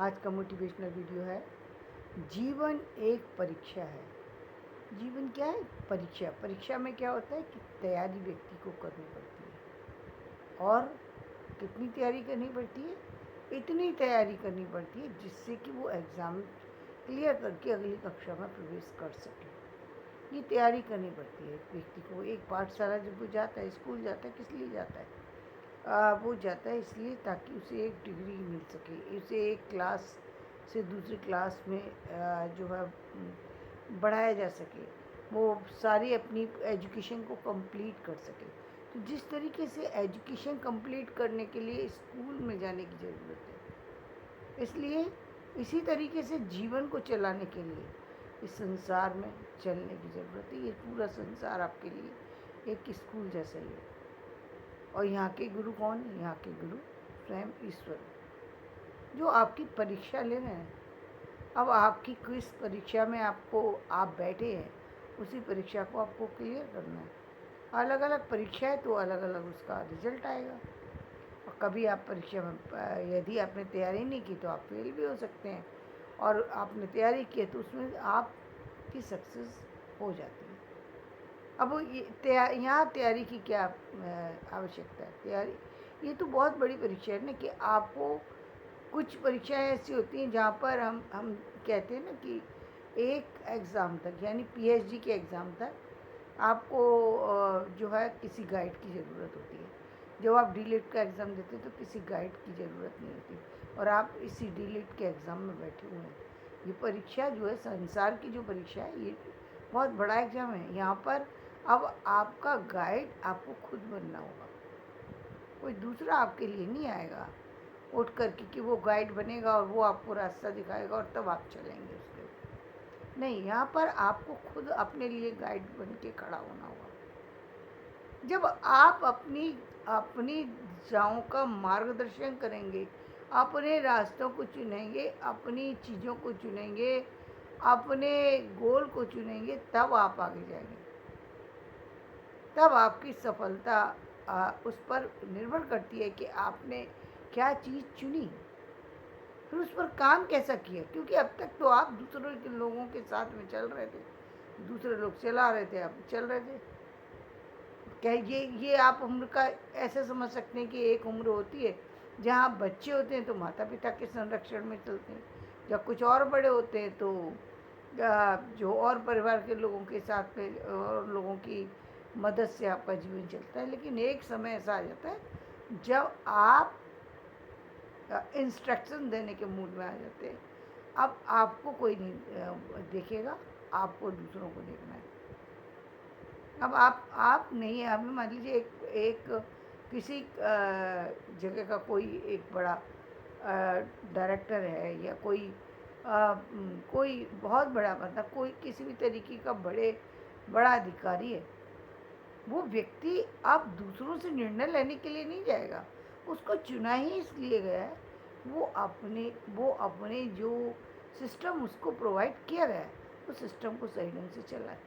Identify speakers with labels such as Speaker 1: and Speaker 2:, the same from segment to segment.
Speaker 1: आज का motivational video है, जीवन एक परीक्षा है। जीवन क्या है? परीक्षा। परीक्षा में क्या होता है कि तैयारी व्यक्ति को करनी पड़ती है। और कितनी तैयारी करनी पड़ती है? इतनी तैयारी करनी पड़ती है जिससे कि वो एग्ज़ाम क्लियर करके अगली कक्षा में प्रवेश कर सके। ये तैयारी करनी पड़ती है व्यक्ति को। एक पाठशाला जब वो जाता है, स्कूल जाता है, किस लिए जाता है? वो जाता है इसलिए ताकि उसे एक डिग्री मिल सके, उसे एक क्लास से दूसरी क्लास में जो है बढ़ाया जा सके, वो सारी अपनी एजुकेशन को कंप्लीट कर सके। तो जिस तरीके से एजुकेशन कंप्लीट करने के लिए स्कूल में जाने की ज़रूरत है, इसलिए इसी तरीके से जीवन को चलाने के लिए इस संसार में चलने की ज़रूरत है। ये पूरा संसार आपके लिए एक स्कूल जैसा ही है। और यहाँ के गुरु कौन है? यहाँ के गुरु स्वयं ईश्वर, जो आपकी परीक्षा ले रहे हैं। अब आपकी किस परीक्षा में आप बैठे हैं, उसी परीक्षा को आपको क्लियर करना है। अलग अलग परीक्षा है तो अलग अलग उसका रिजल्ट आएगा। और कभी आप परीक्षा में यदि आपने तैयारी नहीं की तो आप फेल भी हो सकते हैं, और आपने तैयारी की तो उसमें आपकी सक्सेस हो जाती है। अब यहाँ तैयारी की क्या आवश्यकता है? तैयारी, ये तो बहुत बड़ी परीक्षा है ना, कि आपको कुछ परीक्षाएं ऐसी होती हैं जहाँ पर हम कहते हैं ना कि एक एग्ज़ाम तक, यानी पीएचडी के एग्ज़ाम तक आपको जो है किसी गाइड की ज़रूरत होती है। जब आप डीलिट का एग्ज़ाम देते हैं तो किसी गाइड की ज़रूरत नहीं होती, और आप इसी डीलिट के एग्ज़ाम में बैठे हुए हैं। ये परीक्षा जो है, संसार की जो परीक्षा है, ये बहुत बड़ा एग्ज़ाम है। यहाँ पर अब आपका गाइड आपको खुद बनना होगा, कोई दूसरा आपके लिए नहीं आएगा उठ कर के कि वो गाइड बनेगा और वो आपको रास्ता दिखाएगा और तब आप चलेंगे उसके ऊपर। नहीं, यहाँ पर आपको खुद अपने लिए गाइड बन के खड़ा होना होगा। जब आप अपनी अपनी दिशाओं का मार्गदर्शन करेंगे, अपने रास्तों को चुनेंगे, अपनी चीज़ों को चुनेंगे, अपने गोल को चुनेंगे, तब आप आगे जाएंगे। तब आपकी सफलता उस पर निर्भर करती है कि आपने क्या चीज़ चुनी, फिर उस पर काम कैसा किया। क्योंकि अब तक तो आप दूसरों के लोगों के साथ में चल रहे थे, दूसरे लोग चला रहे थे, आप चल रहे थे। क्या ये आप उम्र का ऐसे समझ सकते हैं कि एक उम्र होती है जहाँ आप बच्चे होते हैं तो माता पिता के संरक्षण में चलते हैं, जब कुछ और बड़े होते हैं तो जो और परिवार के लोगों के साथ में और लोगों की मदद से आपका जीवन चलता है। लेकिन एक समय ऐसा आ जाता है जब आप इंस्ट्रक्शन देने के मूड में आ जाते हैं। अब आपको कोई नहीं देखेगा, आपको दूसरों को देखना है। अब आप नहीं, अभी मान लीजिए एक किसी जगह का कोई एक बड़ा डायरेक्टर है, या कोई बहुत बड़ा, मतलब कोई किसी भी तरीके का बड़ा अधिकारी है। वो व्यक्ति अब दूसरों से निर्णय लेने के लिए नहीं जाएगा, उसको चुना ही इसलिए गया है, वो अपने जो सिस्टम उसको प्रोवाइड किया गया है, उस सिस्टम को सही ढंग से चलाए।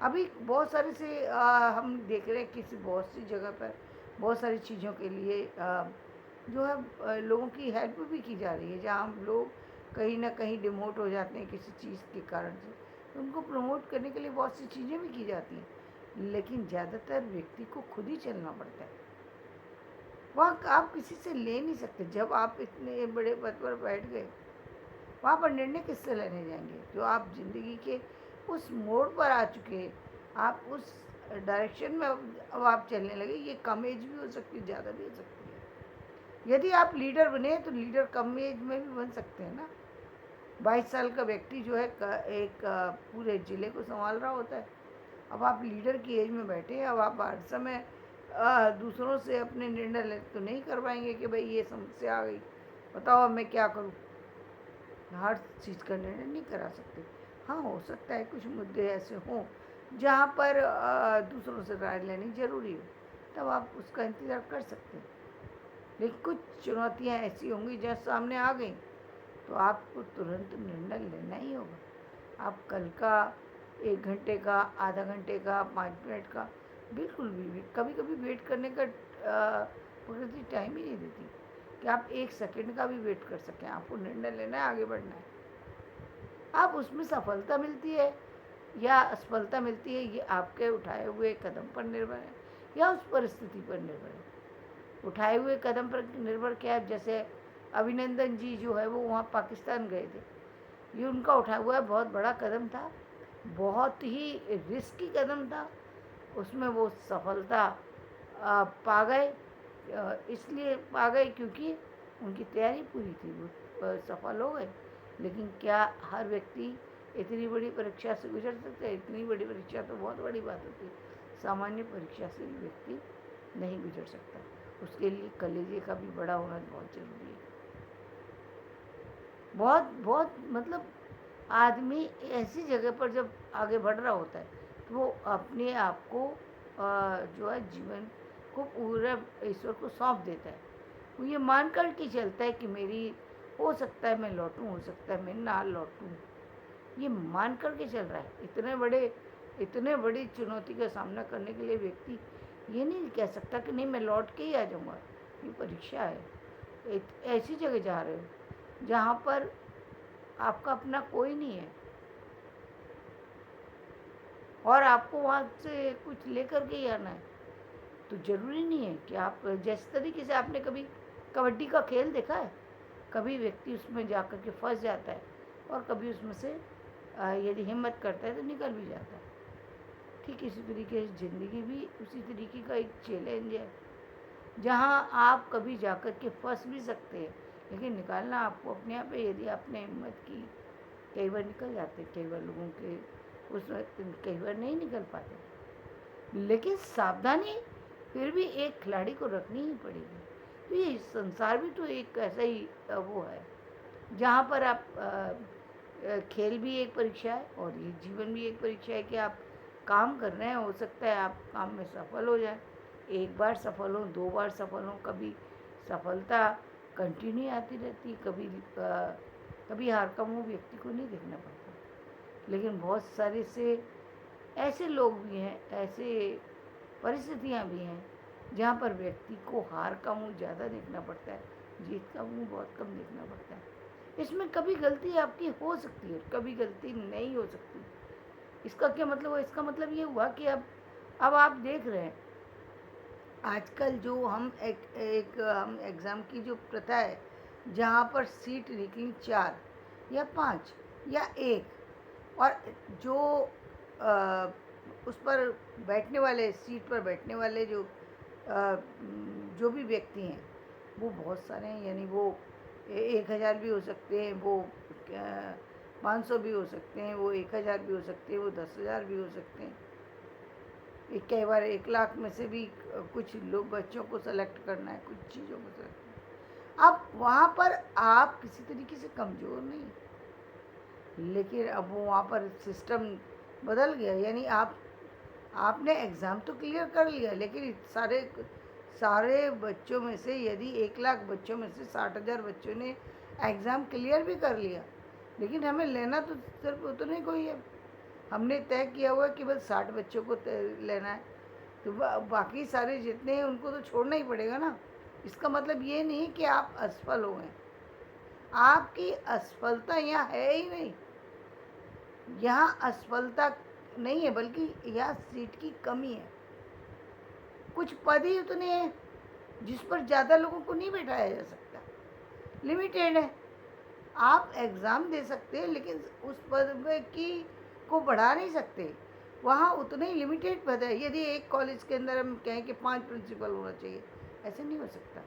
Speaker 1: अभी बहुत सारे से हम देख रहे हैं किसी बहुत सी जगह पर बहुत सारी चीज़ों के लिए जो है लोगों की हेल्प भी की जा रही है, जहाँ हम लोग कहीं ना कहीं डिमोट हो जाते हैं किसी चीज़ के कारण से, तो उनको प्रमोट करने के लिए बहुत सी चीज़ें भी की जाती हैं। लेकिन ज़्यादातर व्यक्ति को खुद ही चलना पड़ता है, वहाँ आप किसी से ले नहीं सकते। जब आप इतने बड़े पद पर बैठ गए, वहाँ पर निर्णय किससे लेने जाएंगे? जो आप ज़िंदगी के उस मोड़ पर आ चुके हैं, आप उस डायरेक्शन में अब आप चलने लगे। ये कम एज भी हो सकती है, ज़्यादा भी हो सकती है। यदि आप लीडर बने तो लीडर कम एज में भी बन सकते हैं ना। 22 साल का व्यक्ति जो है एक पूरे ज़िले को संभाल रहा होता है। अब आप लीडर की एज में बैठे हैं, अब आप हर समय दूसरों से अपने निर्णय ले तो नहीं कर पाएंगे कि भाई ये समस्या आ गई, बताओ अब मैं क्या करूँ। हर चीज़ का निर्णय नहीं करा सकते। हाँ, हो सकता है कुछ मुद्दे ऐसे हों जहाँ पर दूसरों से राय लेनी ज़रूरी हो, तब आप उसका इंतज़ार कर सकते हैं। लेकिन कुछ चुनौतियाँ ऐसी होंगी जहाँ सामने आ गई तो आपको तुरंत निर्णय लेना ही होगा। आप कल का 1 घंटे का, आधा घंटे का, 5 मिनट का बिल्कुल भी कभी कभी वेट करने का प्रकृति टाइम ही नहीं देती कि आप 1 सेकंड का भी वेट कर सकें। आपको निर्णय लेना है, आगे बढ़ना है। आप उसमें सफलता मिलती है या असफलता मिलती है, ये आपके उठाए हुए कदम पर निर्भर है या उस परिस्थिति पर निर्भर है। उठाए हुए कदम पर निर्भर क्या है, जैसे अभिनंदन जी जो है वो वहाँ पाकिस्तान गए थे, ये उनका उठाया हुआ बहुत बड़ा कदम था, बहुत ही रिस्की कदम था। उसमें वो सफलता पा गए, इसलिए पा गए क्योंकि उनकी तैयारी पूरी थी, वो सफल हो गए। लेकिन क्या हर व्यक्ति इतनी बड़ी परीक्षा से गुजर सकता है? इतनी बड़ी परीक्षा तो बहुत बड़ी बात होती है, सामान्य परीक्षा से भी व्यक्ति नहीं गुजर सकता। उसके लिए कलेजे का भी बड़ा होना बहुत ज़रूरी है। बहुत बहुत मतलब आदमी ऐसी जगह पर जब आगे बढ़ रहा होता है तो वो अपने आप को जो है जीवन को पूरा ईश्वर को सौंप देता है। वो ये मान कर के चलता है कि मेरी हो सकता है मैं लौटूं, हो सकता है मैं ना लौटूं, ये मान कर के चल रहा है। इतने बड़ी चुनौती का सामना करने के लिए व्यक्ति ये नहीं कह सकता कि नहीं मैं लौट के ही आ जाऊँगा। ये परीक्षा है, ऐसी जगह जा रहे हो जहाँ पर आपका अपना कोई नहीं है और आपको वहाँ से कुछ लेकर के ही आना है। तो ज़रूरी नहीं है कि आप जिस तरीके से आपने कभी कबड्डी का खेल देखा है, कभी व्यक्ति उसमें जा कर के फंस जाता है और कभी उसमें से यदि हिम्मत करता है तो निकल भी जाता है। ठीक इसी तरीके से ज़िंदगी भी उसी तरीके का एक चैलेंज है, जहाँ आप कभी जा कर के फंस भी सकते हैं, लेकिन निकालना आपको अपने आप है यदि आपने हिम्मत की। कई बार निकल जाते, कई बार लोगों के उसमें कई बार नहीं निकल पाते, लेकिन सावधानी फिर भी एक खिलाड़ी को रखनी ही पड़ेगी। तो ये संसार भी तो एक ऐसा ही वो है जहाँ पर आप खेल भी एक परीक्षा है और ये जीवन भी एक परीक्षा है कि आप काम कर रहे हैं, हो सकता है आप काम में सफल हो जाए, एक बार सफल हो, 2 बार सफल हो, कभी सफलता कंटिन्यू आती रहती, कभी हार का मुँह व्यक्ति को नहीं देखना पड़ता। लेकिन बहुत सारे से ऐसे लोग भी हैं, ऐसे परिस्थितियाँ भी हैं जहाँ पर व्यक्ति को हार का मुँह ज़्यादा देखना पड़ता है, जीत का मुँह बहुत कम देखना पड़ता है। इसमें कभी गलती आपकी हो सकती है, कभी गलती नहीं हो सकती। इसका क्या मतलब हुआ? इसका मतलब ये हुआ कि अब आप देख रहे हैं आजकल जो हम एग्ज़ाम की जो प्रथा है, जहाँ पर सीट निकली 4 या 5 या 1 और जो उस पर बैठने वाले, सीट पर बैठने वाले जो भी व्यक्ति हैं वो बहुत सारे हैं, यानी वो 1000 भी हो सकते हैं, वो 500 भी हो सकते हैं, वो 1000 भी हो सकते हैं, वो 10,000 भी हो सकते हैं। कई बार 1 लाख में से भी कुछ लोग बच्चों को सेलेक्ट करना है, कुछ चीज़ों को सेलेक्ट करना है। अब वहाँ पर आप किसी तरीके से कमज़ोर नहीं, लेकिन अब वहाँ पर सिस्टम बदल गया, यानी आपने एग्ज़ाम तो क्लियर कर लिया, लेकिन सारे बच्चों में से यदि 1 लाख बच्चों में से 60,000 बच्चों ने एग्ज़ाम क्लियर भी कर लिया, लेकिन हमें लेना तो सिर्फ उतना ही कोई है। हमने तय किया हुआ कि बस 60 बच्चों को लेना है, तो बाकी सारे जितने हैं उनको तो छोड़ना ही पड़ेगा ना। इसका मतलब ये नहीं कि आप असफल हो गए, आपकी असफलता यहाँ है ही नहीं। यहाँ असफलता नहीं है, बल्कि यहाँ सीट की कमी है। कुछ पद ही उतने हैं जिस पर ज़्यादा लोगों को नहीं बैठाया जा सकता, लिमिटेड है। आप एग्ज़ाम दे सकते हैं लेकिन उस पद को बढ़ा नहीं सकते, वहाँ उतने ही लिमिटेड पद है। यदि एक कॉलेज के अंदर हम कहें कि 5 प्रिंसिपल होना चाहिए, ऐसे नहीं हो सकता।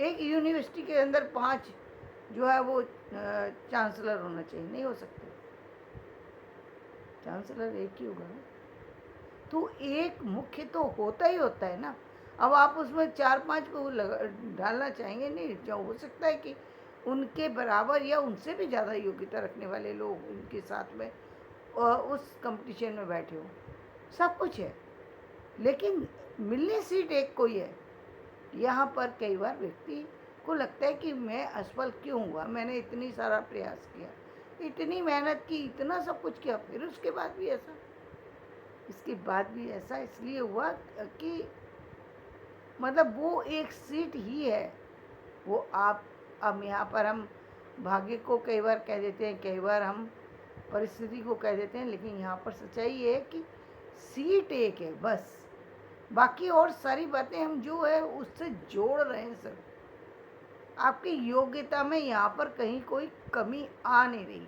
Speaker 1: एक यूनिवर्सिटी के अंदर 5 जो है वो चांसलर होना चाहिए, नहीं हो सकते। चांसलर एक ही होगा ना। तो एक मुख्य तो होता ही होता है ना। अब आप उसमें 4-5 को डालना चाहेंगे नहीं, जो हो सकता है कि उनके बराबर या उनसे भी ज़्यादा योग्यता रखने वाले लोग उनके साथ में उस कंपटीशन में बैठे हों। सब कुछ है, लेकिन मिलनी सीट एक को ही है। यहाँ पर कई बार व्यक्ति को लगता है कि मैं असफल क्यों हुआ, मैंने इतनी सारा प्रयास किया, इतनी मेहनत की, इतना सब कुछ किया, फिर उसके बाद भी ऐसा। इसके बाद भी ऐसा इसलिए हुआ कि मतलब वो एक सीट ही है। वो आप, अब यहाँ पर हम भाग्य को कई बार कह देते हैं, कई बार हम परिस्थिति को कह देते हैं, लेकिन यहाँ पर सच्चाई ये है कि सीट एक है बस। बाकी और सारी बातें हम जो है उससे जोड़ रहे हैं सर। आपकी योग्यता में यहाँ पर कहीं कोई कमी आ नहीं रही।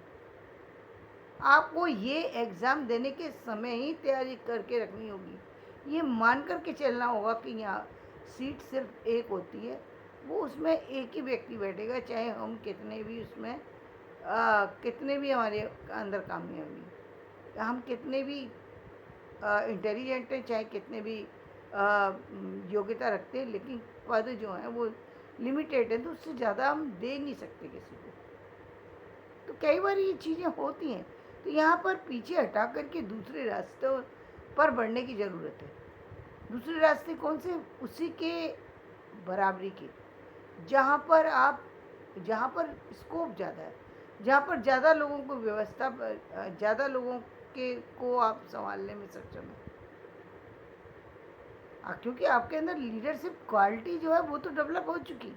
Speaker 1: आपको ये एग्ज़ाम देने के समय ही तैयारी करके रखनी होगी। ये मान कर के चलना होगा कि यहाँ सीट सिर्फ एक होती है, वो उसमें एक ही व्यक्ति बैठेगा, चाहे हम कितने भी उसमें कितने भी हमारे अंदर कामियाँ होगी, हम कितने भी इंटेलिजेंट हैं, चाहे कितने भी योग्यता रखते हैं, लेकिन पद जो हैं वो लिमिटेड है, तो उससे ज़्यादा हम दे नहीं सकते किसी को। तो कई बार ये चीज़ें होती हैं। तो यहाँ पर पीछे हटा करके दूसरे रास्तों पर बढ़ने की ज़रूरत है। दूसरे रास्ते कौन से? उसी के बराबरी के, जहाँ पर स्कोप ज़्यादा है, जहाँ पर ज़्यादा लोगों को व्यवस्था, ज़्यादा लोगों के को आप संभालने में सक्षम हैं। क्योंकि आपके अंदर लीडरशिप क्वालिटी जो है वो तो डेवलप हो चुकी।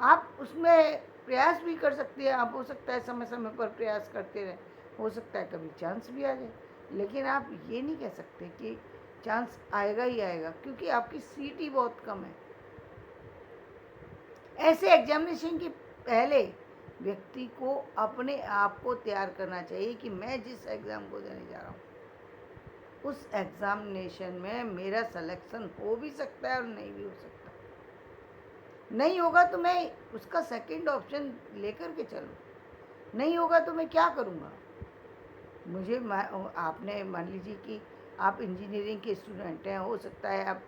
Speaker 1: आप उसमें प्रयास भी कर सकते हैं। आप हो सकता है समय समय पर प्रयास करते रहें, हो सकता है कभी चांस भी आ जाए, लेकिन आप ये नहीं कह सकते कि चांस आएगा ही आएगा, क्योंकि आपकी सीट ही बहुत कम है। ऐसे एग्जामिनेशन के पहले व्यक्ति को अपने आप को तैयार करना चाहिए कि मैं जिस एग्ज़ाम को देने जा रहा हूँ उस एग्ज़ामिनेशन में मेरा सिलेक्शन हो भी सकता है और नहीं भी हो सकता। नहीं होगा तो मैं उसका सेकंड ऑप्शन लेकर के चलूँ, नहीं होगा तो मैं क्या करूँगा? मुझे आपने मान लीजिए कि आप इंजीनियरिंग के स्टूडेंट हैं, हो सकता है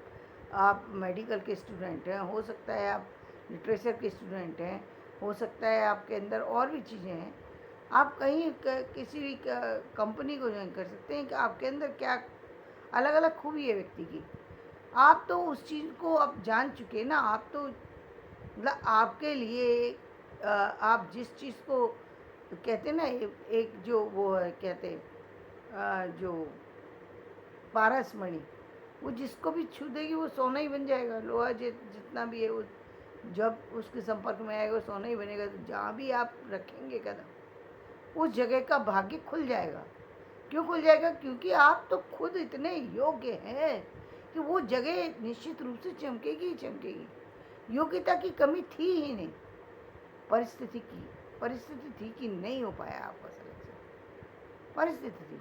Speaker 1: आप मेडिकल के स्टूडेंट हैं, हो सकता है आप लिटरेचर के स्टूडेंट हैं, हो सकता है आपके अंदर और भी चीज़ें हैं। आप कहीं किसी भी कंपनी को ज्वाइन कर सकते हैं कि आपके अंदर क्या अलग अलग खूबी है व्यक्ति की। आप तो उस चीज़ को अब जान चुके ना, आप तो मतलब आपके लिए आप जिस चीज़ को कहते हैं ना, एक जो वो है कहते हैं जो पारसमणि, वो जिसको भी छू देगी वो सोना ही बन जाएगा। लोहा जितना भी है वो जब उसके संपर्क में आएगा वो सोना ही बनेगा। तो जहाँ भी आप रखेंगे कदम उस जगह का भाग्य खुल जाएगा। क्यों खुल जाएगा? क्योंकि आप तो खुद इतने योग्य हैं कि वो जगह निश्चित रूप से चमकेगी ही चमकेगी। योग्यता की कमी थी ही नहीं, परिस्थिति थी कि नहीं हो पाया आपका सिलेक्शन। परिस्थिति थी,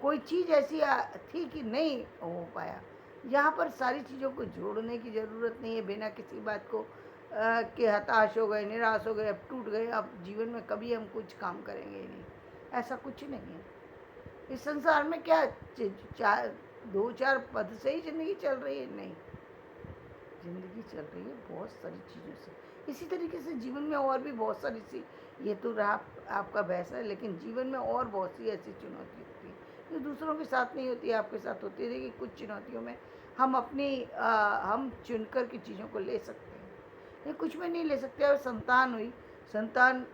Speaker 1: कोई चीज़ ऐसी थी कि नहीं हो पाया। यहाँ पर सारी चीज़ों को जोड़ने की ज़रूरत नहीं है बिना किसी बात को कि हताश हो गए, निराश हो गए, अब टूट गए, अब जीवन में कभी हम कुछ काम करेंगे ही नहीं। ऐसा कुछ नहीं है। इस संसार में क्या दो चार पद से ही ज़िंदगी चल रही है? नहीं, ज़िंदगी चल रही है बहुत सारी चीज़ों से। इसी तरीके से जीवन में और भी बहुत सारी सी, ये तो रहा आपका बहस है, लेकिन जीवन में और बहुत सी ऐसी चुनौती होती है जो दूसरों के साथ नहीं होती, आपके साथ होती है। देखिए कुछ चुनौतियों में हम अपनी हम चुन कर के चीज़ों को ले सकते हैं, लेकिन कुछ में नहीं ले सकते। और संतान हुई, संतान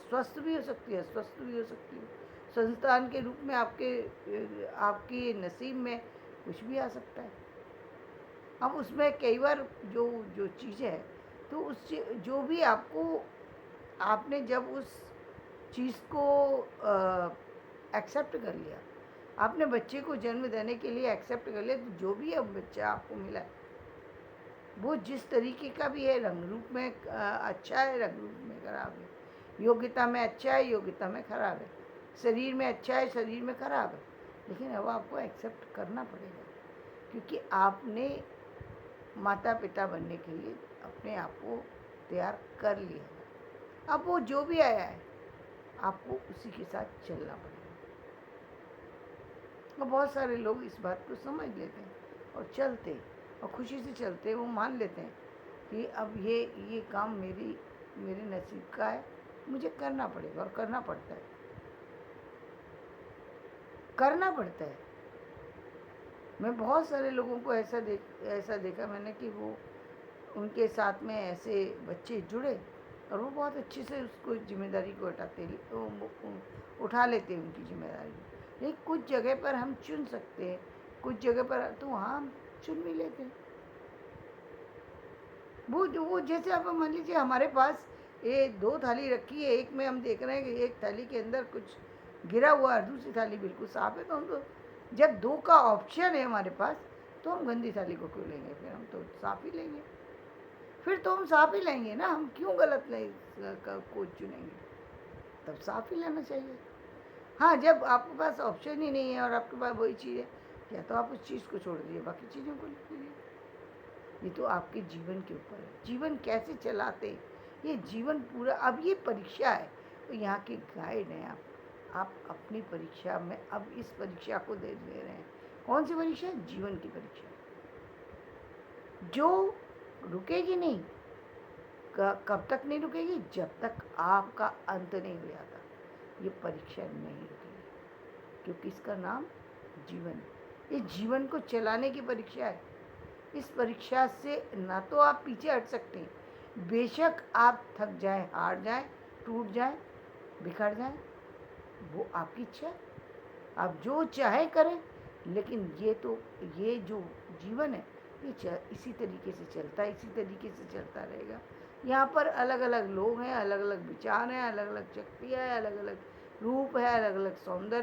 Speaker 1: स्वस्थ भी हो सकती है, अस्वस्थ भी हो सकती है। संतान के रूप में आपके नसीब में कुछ भी आ सकता है। अब उसमें कई बार जो जो चीज़ है, तो उस जो भी आपको, आपने जब उस चीज़ को एक्सेप्ट कर लिया, आपने बच्चे को जन्म देने के लिए एक्सेप्ट कर लिया, तो जो भी अब बच्चा आपको मिला वो जिस तरीके का भी है, रंग रूप में अच्छा है, रंग रूप में खराब है, योग्यता में अच्छा है, योग्यता में खराब है, शरीर में अच्छा है, शरीर में खराब है, लेकिन अब आपको एक्सेप्ट करना पड़ेगा, क्योंकि आपने माता पिता बनने के लिए अपने आप को तैयार कर लिया। अब वो जो भी आया है आपको उसी के साथ चलना पड़ेगा। और बहुत सारे लोग इस बात को समझ लेते हैं और चलते, और खुशी से चलते, वो मान लेते हैं कि अब ये काम मेरे नसीब का है, मुझे करना पड़ेगा, और करना पड़ता है, करना पड़ता है। मैं बहुत सारे लोगों को ऐसा देखा मैंने कि वो उनके साथ में ऐसे बच्चे जुड़े और वो बहुत अच्छे से उसको जिम्मेदारी को उठा लेते हैं उनकी जिम्मेदारी। लेकिन कुछ जगह पर हम चुन सकते हैं, कुछ जगह पर तो वहाँ चुन भी लेते हैं। वो जैसे आप मान लीजिए हमारे पास ये 2 थाली रखी है, एक में हम देख रहे हैं कि एक थाली के अंदर कुछ गिरा हुआ है, दूसरी थाली बिल्कुल साफ है, तो हम तो जब 2 का ऑप्शन है हमारे पास, तो हम गंदी थाली को क्यों लेंगे? फिर हम तो साफ ही लेंगे। फिर तो हम साफ ही लेंगे ना, हम क्यों गलत नहीं को चुनेंगे? तब साफ ही लेना चाहिए। हाँ, जब आपके पास ऑप्शन ही नहीं है और आपके पास वही चीज़ है, या तो आप उस चीज़ को छोड़ दीजिए, बाकी चीज़ों को ले लीजिए। ये तो आपके जीवन के ऊपर है, जीवन कैसे चलाते, ये जीवन पूरा। अब ये परीक्षा है, तो यहाँ के गाइड हैं आप अपनी परीक्षा में अब इस परीक्षा को दे रहे हैं। कौन सी परीक्षा? जीवन की परीक्षा, जो रुकेगी नहीं। कब तक नहीं रुकेगी? जब तक आपका अंत नहीं हो जाता, ये परीक्षा नहीं रुकेगी, क्योंकि इसका नाम जीवन है। इस जीवन को चलाने की परीक्षा है। इस परीक्षा से ना तो आप पीछे हट सकते हैं, बेशक आप थक जाएं, हार जाएं, टूट जाएं, बिखर जाएं, वो आपकी इच्छा है, आप जो चाहे करें। लेकिन ये जो जीवन है, ये इसी तरीके से चलता है, इसी तरीके से चलता रहेगा। यहाँ पर अलग अलग लोग हैं, अलग अलग विचार हैं, अलग अलग शक्तियाँ हैं, अलग अलग रूप है, अलग अलग सौंदर्य